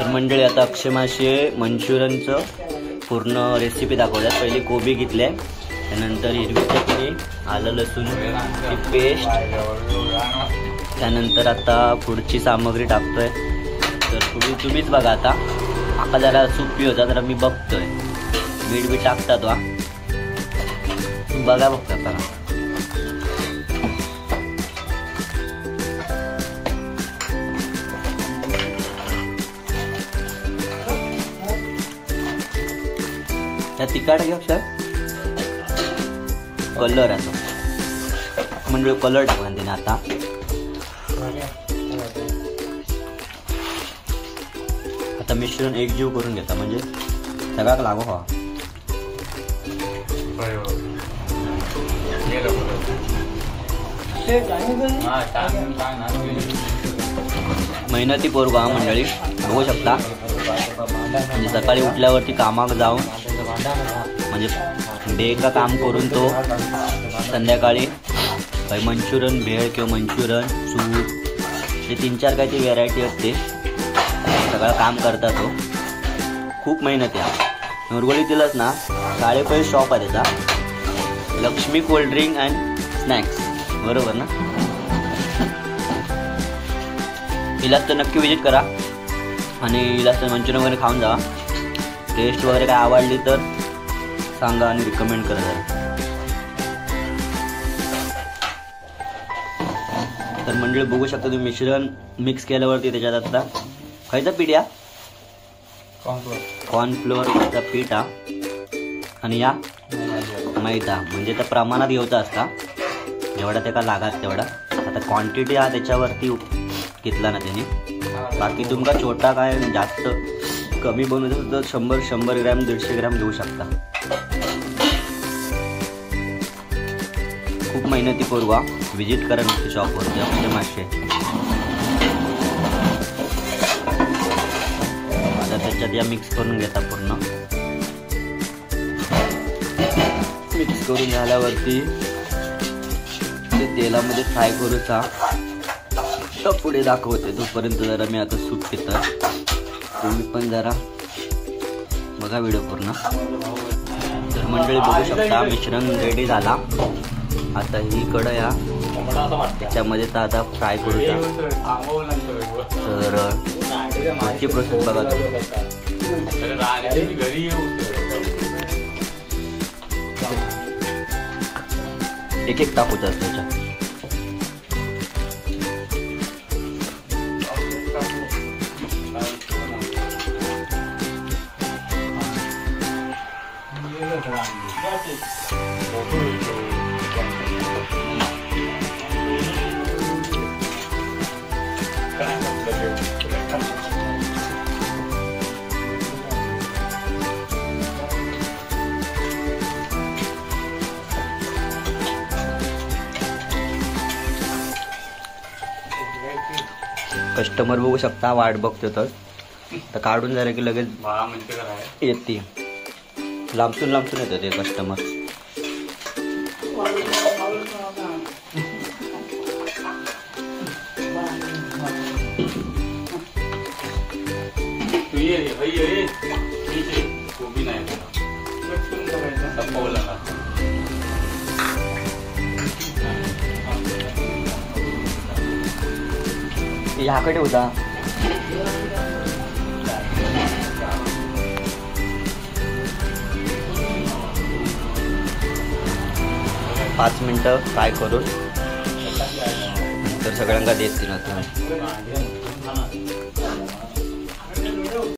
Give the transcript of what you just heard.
तर मंडळी आता अक्षय मासे मंचुरियनचं पूर्ण रेसिपी दाखवतात. पहिली कोबी घेतले, त्यानंतर हिरवी चटणी, आलं लसूणची पेस्ट, त्यानंतर आता पुढची सामग्री टाकतोय. तर पुढे तुम्हीच बघा. आता जरा सुपी होता तर मी बघतोय. मीठ बी टाकतात वा बघा बघता आता. त्या तिखट घेऊ कलर असं म्हणजे कलर टाकला त्याने. आता मिश्रण एकजीव करून घेता म्हणजे सगळ्यात लागू हवा. मेहनती पोरगा हा मंडळी बघू शकता. म्हणजे सकाळी उठल्यावरती कामाक जाऊन म्हणजे डेचा काम करून तो संध्याकाळी मंचुरियन भेळ किंवा मंचुरियन सूप हे 3-4 काही ती व्हेरायटी असते. सगळं काम करता तो. खूप मेहनत आहे. नोरगोलीतीलच ना शाळेपैकी शॉप आहे त्याचा, Lakshmi cold drink and snacks, बरोबर ना. इलाच तर नक्की विजिट करा आणि इलाच तर मंचुरियन वगैरे खाऊन जा. टेस्ट वगैरे काय आवडली तर सांगा आणि रिकमेंड करा जरा. तर मंडळी बघू शकता तुम्ही मिश्रण मिक्स केल्यावरती त्याच्यात आता खायचा पीठ या कॉर्नफ्लोअरचा पीठ हा आणि या मैदा म्हणजे त्या प्रमाणात घ्यायचा असता जेवढा त्याला लागत तेवढा. आता क्वांटिटी हा त्याच्यावरती घेतला ना त्याने. बाकी तुमका छोटा काय जास्त कमी बनवायचं तर 100 ग्रॅम 150 ग्रॅम घेऊ शकता. खूप मेहनती पोरगा. विजिट करा नक्की शॉपवरती अक्षय मासे. आता त्याच्यात या मिक्स करून घेता पूर्ण. मिक्स करून झाल्यावरती ते तेलामध्ये फ्राय करूचा पुढे दाखवते. तोपर्यंत जरा मी आता सूप पितो. तुम्ही पण जरा बघा व्हिडिओ पूर्ण. तर मंडळी बघू शकता मिश्रण रेडी झाला. आता ही कढया त्याच्यामध्ये तर आता फ्राय करूया. तर पुढची प्रोसेस बघा. एक टाकूचा त्याच्या. कस्टमर बघू शकता वाट बघतो तर काढून जरा की लगेच येते. लांबसून येतं ते कस्टमर. ह्याकडे होता 5 मिनिटं फ्राय करून तर सगळ्यांना देतील.